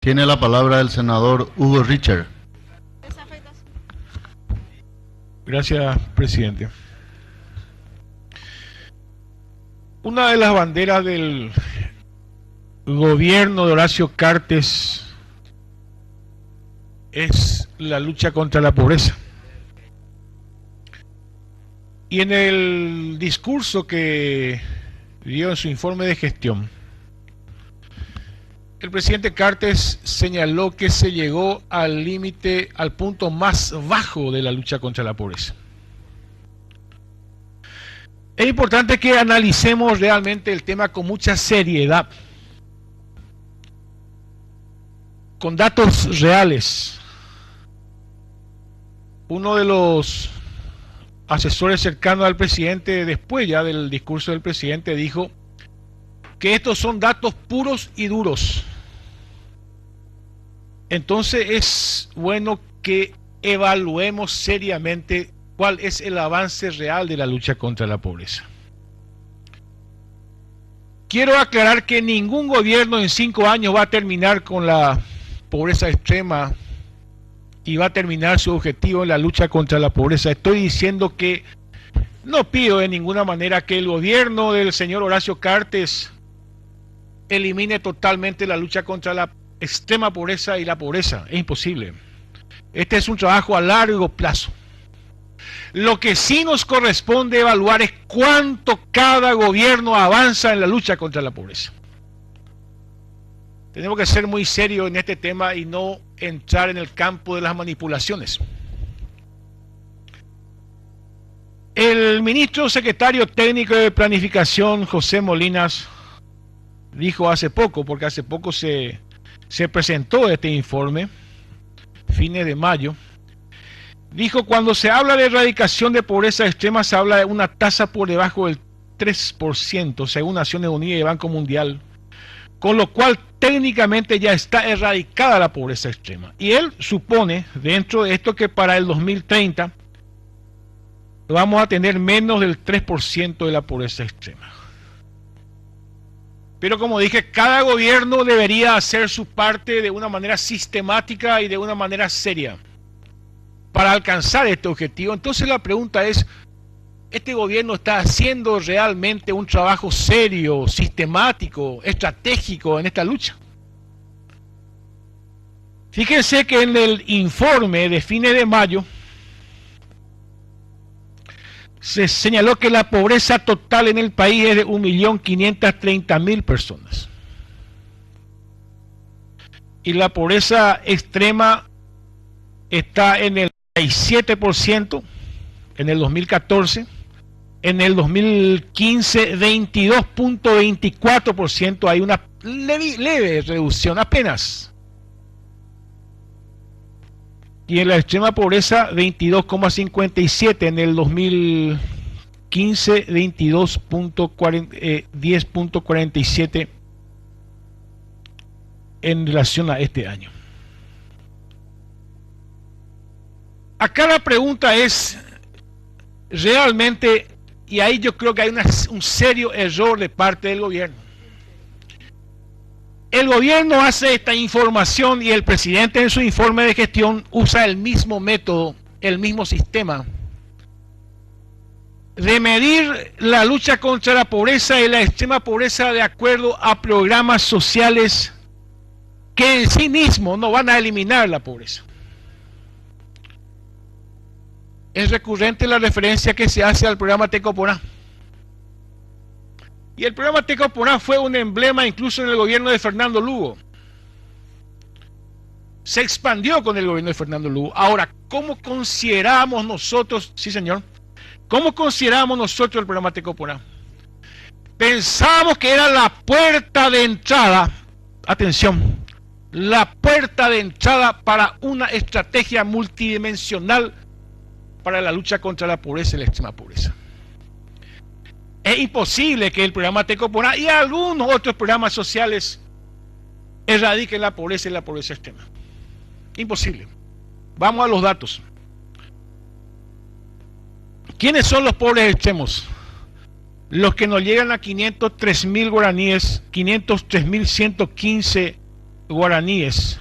Tiene la palabra el senador Hugo Richard. Gracias, presidente. Una de las banderas del gobierno de Horacio Cartes es la lucha contra la pobreza. Y en el discurso que dio en su informe de gestión, el presidente Cartes señaló que se llegó al límite, al punto más bajo de la lucha contra la pobreza. Es importante que analicemos realmente el tema con mucha seriedad, con datos reales. Uno de los asesores cercanos al presidente, después ya del discurso del presidente, dijo que estos son datos puros y duros. Entonces es bueno que evaluemos seriamente cuál es el avance real de la lucha contra la pobreza. Quiero aclarar que ningún gobierno en 5 años va a terminar con la pobreza extrema y va a terminar su objetivo en la lucha contra la pobreza. Estoy diciendo que no pido de ninguna manera que el gobierno del señor Horacio Cartes elimine totalmente la lucha contra la extrema pobreza y la pobreza. Es imposible. Este es un trabajo a largo plazo. Lo que sí nos corresponde evaluar es cuánto cada gobierno avanza en la lucha contra la pobreza. Tenemos que ser muy serios en este tema y no entrar en el campo de las manipulaciones. El ministro secretario técnico de planificación, José Molinas, dijo hace poco, porque hace poco se presentó este informe, fines de mayo, dijo: cuando se habla de erradicación de pobreza extrema se habla de una tasa por debajo del 3%, según Naciones Unidas y Banco Mundial, con lo cual técnicamente ya está erradicada la pobreza extrema. Y él supone, dentro de esto, que para el 2030 vamos a tener menos del 3% de la pobreza extrema. Pero como dije, cada gobierno debería hacer su parte de una manera sistemática y de una manera seria para alcanzar este objetivo. Entonces la pregunta es, ¿este gobierno está haciendo realmente un trabajo serio, sistemático, estratégico en esta lucha? Fíjense que en el informe de fines de mayo se señaló que la pobreza total en el país es de 1.530.000 personas. Y la pobreza extrema está en el 37% en el 2014, en el 2015 22.24%, hay una leve reducción apenas. Y en la extrema pobreza 22,57, en el 2015 10.47 en relación a este año. Acá la pregunta es realmente, y ahí yo creo que hay un serio error de parte del gobierno. El gobierno hace esta información y el presidente en su informe de gestión usa el mismo método, el mismo sistema de medir la lucha contra la pobreza y la extrema pobreza de acuerdo a programas sociales que en sí mismos no van a eliminar la pobreza. Es recurrente la referencia que se hace al programa Tecoporá. Y el programa Tecoporá fue un emblema incluso en el gobierno de Fernando Lugo. Se expandió con el gobierno de Fernando Lugo. Ahora, ¿cómo consideramos nosotros, sí señor, cómo consideramos nosotros el programa Tecoporá? Pensamos que era la puerta de entrada, atención, la puerta de entrada para una estrategia multidimensional para la lucha contra la pobreza y la extrema pobreza. Es imposible que el programa Tecoporá y algunos otros programas sociales erradiquen la pobreza y la pobreza extrema. Imposible. Vamos a los datos. ¿Quiénes son los pobres extremos? Los que nos llegan a 503.000 guaraníes, 503.115 guaraníes.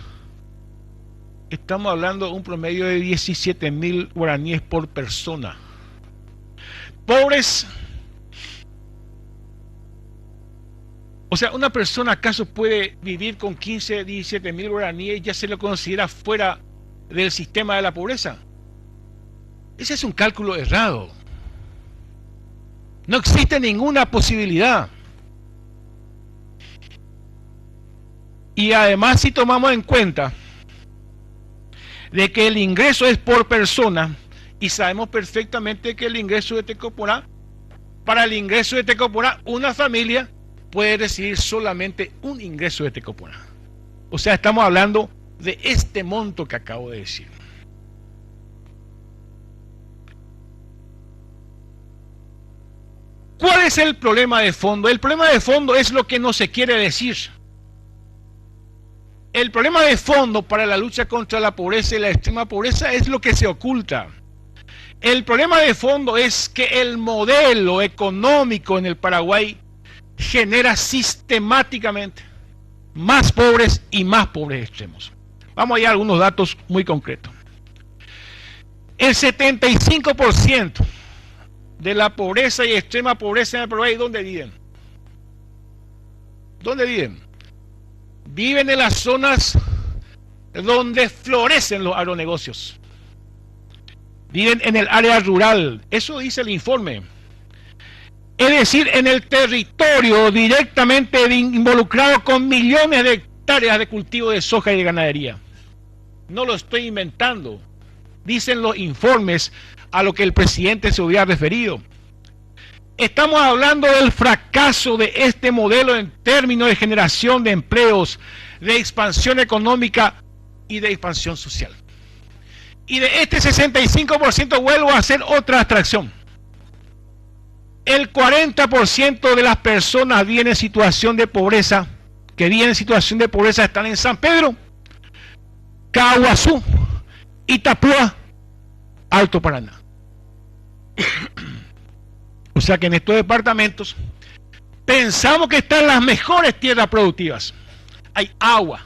Estamos hablando de un promedio de 17.000 guaraníes por persona. Pobres. O sea, ¿una persona acaso puede vivir con 15, 17.000 guaraníes y ya se lo considera fuera del sistema de la pobreza? Ese es un cálculo errado. No existe ninguna posibilidad. Y además, si tomamos en cuenta de que el ingreso es por persona, y sabemos perfectamente que el ingreso de Tecoporá, para el ingreso de Tecoporá, una familia puede recibir solamente un ingreso de Tecoporá. O sea, estamos hablando de este monto que acabo de decir. ¿Cuál es el problema de fondo? El problema de fondo es lo que no se quiere decir. El problema de fondo para la lucha contra la pobreza y la extrema pobreza es lo que se oculta. El problema de fondo es que el modelo económico en el Paraguay genera sistemáticamente más pobres y más pobres extremos. Vamos a ir a algunos datos muy concretos. El 75% de la pobreza y extrema pobreza en el Paraguay, ¿dónde viven? ¿Dónde viven? Viven en las zonas donde florecen los agronegocios. Viven en el área rural, eso dice el informe. Es decir, en el territorio directamente involucrado con millones de hectáreas de cultivo de soja y de ganadería. No lo estoy inventando. Dicen los informes a lo que el presidente se hubiera referido. Estamos hablando del fracaso de este modelo en términos de generación de empleos, de expansión económica y de expansión social. Y de este 65% vuelvo a hacer otra abstracción. El 40% de las personas viven en situación de pobreza, están en San Pedro, Caguazú, Itapúa, Alto Paraná. O sea que en estos departamentos pensamos que están las mejores tierras productivas. Hay agua.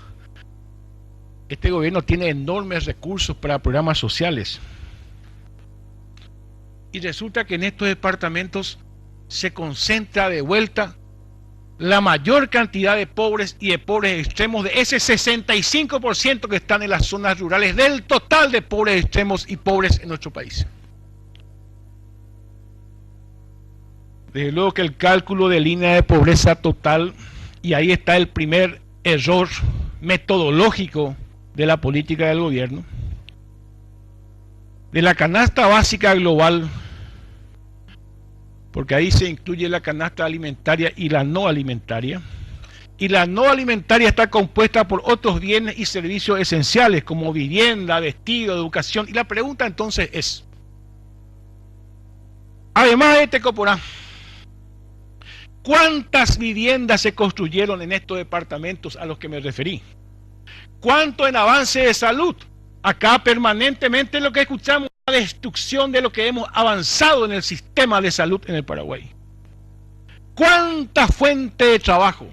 Este gobierno tiene enormes recursos para programas sociales. Y resulta que en estos departamentos se concentra de vuelta la mayor cantidad de pobres y de pobres extremos, de ese 65% que están en las zonas rurales del total de pobres extremos y pobres en nuestro país. Desde luego que el cálculo de línea de pobreza total, y ahí está el primer error metodológico de la política del gobierno, de la canasta básica global, porque ahí se incluye la canasta alimentaria y la no alimentaria, y la no alimentaria está compuesta por otros bienes y servicios esenciales como vivienda, vestido, educación, y la pregunta entonces es, además de Tecoporá, ¿cuántas viviendas se construyeron en estos departamentos a los que me referí? ¿Cuánto en avance de salud? Acá permanentemente lo que escuchamos es la destrucción de lo que hemos avanzado en el sistema de salud en el Paraguay. ¿Cuánta fuente de trabajo?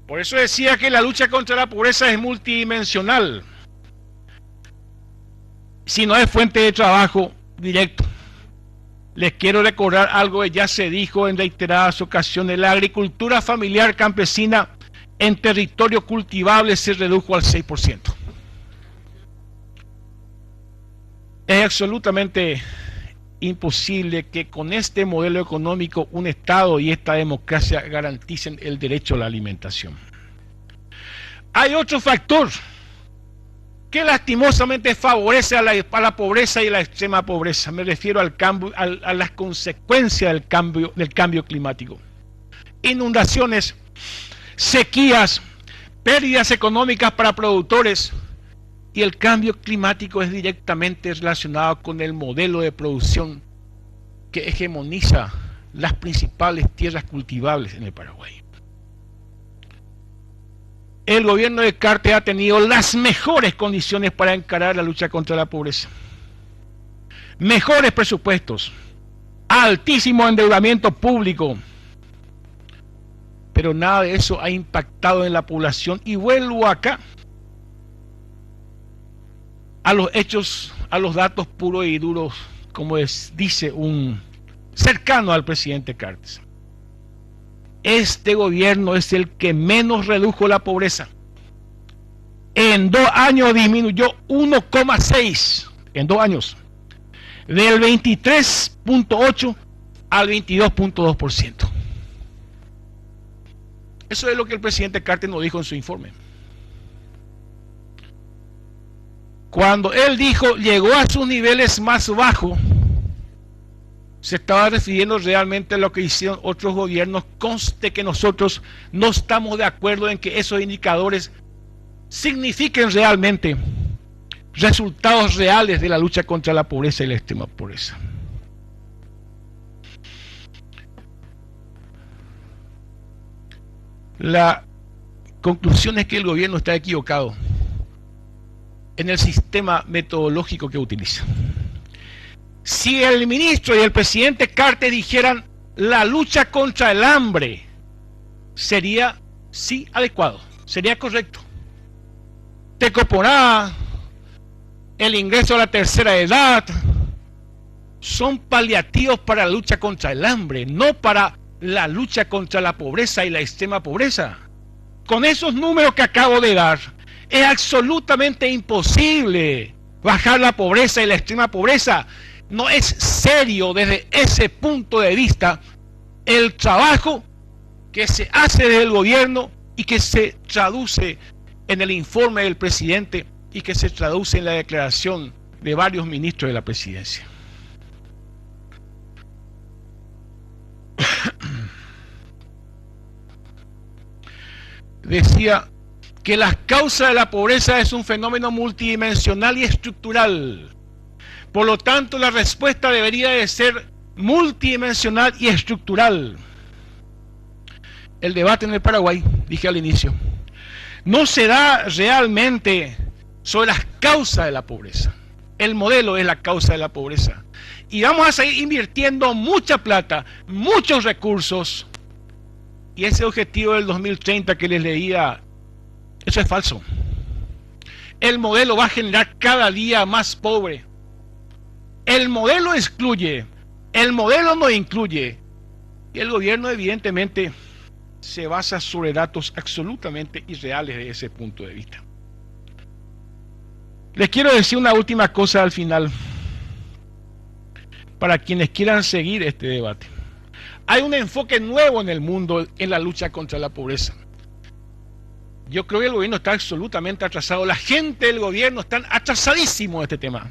Por eso decía que la lucha contra la pobreza es multidimensional. Si no es fuente de trabajo directo. Les quiero recordar algo que ya se dijo en reiteradas ocasiones. La agricultura familiar campesina en territorio cultivable se redujo al 6%. Es absolutamente imposible que con este modelo económico un Estado y esta democracia garanticen el derecho a la alimentación. Hay otro factor que lastimosamente favorece a la pobreza y la extrema pobreza. Me refiero al cambio, a las consecuencias del cambio climático. Inundaciones, sequías, pérdidas económicas para productores, y el cambio climático es directamente relacionado con el modelo de producción que hegemoniza las principales tierras cultivables en el Paraguay. El gobierno de Cartes ha tenido las mejores condiciones para encarar la lucha contra la pobreza. Mejores presupuestos, altísimo endeudamiento público, pero nada de eso ha impactado en la población. Y vuelvo acá a los hechos, a los datos puros y duros, como dice un cercano al presidente Cartes. Este gobierno es el que menos redujo la pobreza. En 2 años disminuyó 1,6 en 2 años, del 23,8 al 22,2%. Eso es lo que el presidente Cartes nos dijo en su informe. Cuando él dijo llegó a sus niveles más bajos, se estaba refiriendo realmente a lo que hicieron otros gobiernos. Conste que nosotros no estamos de acuerdo en que esos indicadores signifiquen realmente resultados reales de la lucha contra la pobreza y la extrema pobreza. La conclusión es que el gobierno está equivocado en el sistema metodológico que utiliza. Si el ministro y el presidente Cartes dijeran la lucha contra el hambre, sería sí adecuado, sería correcto. Tecoporá, el ingreso a la tercera edad, son paliativos para la lucha contra el hambre, no para la lucha contra la pobreza y la extrema pobreza. Con esos números que acabo de dar, es absolutamente imposible bajar la pobreza y la extrema pobreza. No es serio desde ese punto de vista el trabajo que se hace desde el gobierno y que se traduce en el informe del presidente y que se traduce en la declaración de varios ministros de la presidencia. Decía que las causas de la pobreza es un fenómeno multidimensional y estructural. Por lo tanto, la respuesta debería de ser multidimensional y estructural. El debate en el Paraguay, dije al inicio, no se da realmente sobre las causas de la pobreza. El modelo es la causa de la pobreza. Y vamos a seguir invirtiendo mucha plata, muchos recursos. Y ese objetivo del 2030 que les leía, eso es falso. El modelo va a generar cada día más pobre. El modelo excluye, el modelo no incluye. Y el gobierno evidentemente se basa sobre datos absolutamente irreales de ese punto de vista. Les quiero decir una última cosa al final, para quienes quieran seguir este debate. Hay un enfoque nuevo en el mundo en la lucha contra la pobreza. Yo creo que el gobierno está absolutamente atrasado. La gente del gobierno está atrasadísimo en este tema.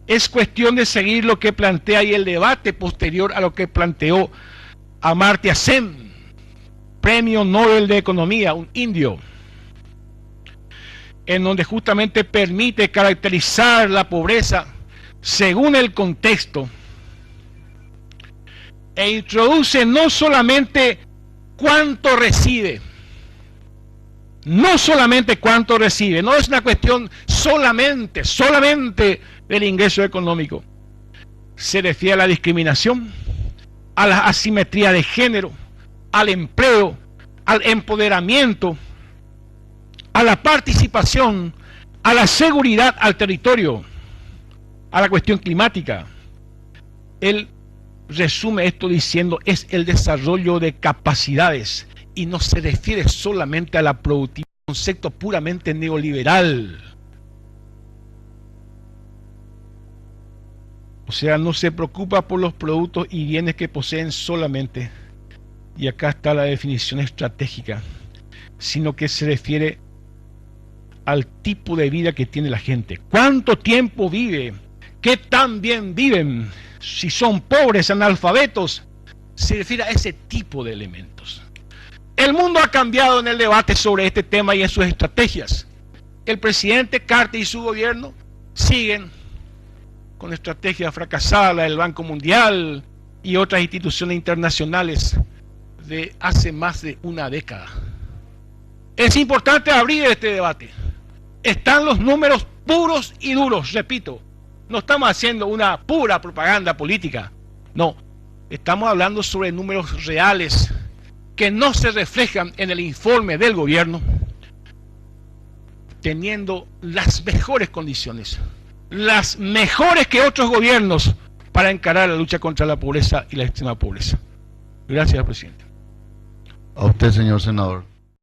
Es cuestión de seguir lo que plantea y el debate posterior a lo que planteó Amartya Sen, Premio Nobel de Economía, un indio, en donde justamente permite caracterizar la pobreza según el contexto e introduce no solamente cuánto recibe, no es una cuestión solamente del ingreso económico. Se refiere a la discriminación, a la asimetría de género, al empleo, al empoderamiento, a la participación, a la seguridad, al territorio, a la cuestión climática. Él resume esto diciendo es el desarrollo de capacidades y no se refiere solamente a la productividad, concepto puramente neoliberal. O sea, no se preocupa por los productos y bienes que poseen solamente, y acá está la definición estratégica, sino que se refiere al tipo de vida que tiene la gente. ¿Cuánto tiempo vive? ¿Qué tan bien viven? Si son pobres, analfabetos, se refiere a ese tipo de elementos. El mundo ha cambiado en el debate sobre este tema y en sus estrategias. El presidente Cartes y su gobierno siguen con estrategias fracasadas, la del Banco Mundial y otras instituciones internacionales de hace más de una década. Es importante abrir este debate. Están los números puros y duros, repito. No estamos haciendo una pura propaganda política. No, estamos hablando sobre números reales que no se reflejan en el informe del gobierno, teniendo las mejores condiciones, las mejores que otros gobiernos para encarar la lucha contra la pobreza y la extrema pobreza. Gracias, presidente. A usted, señor senador.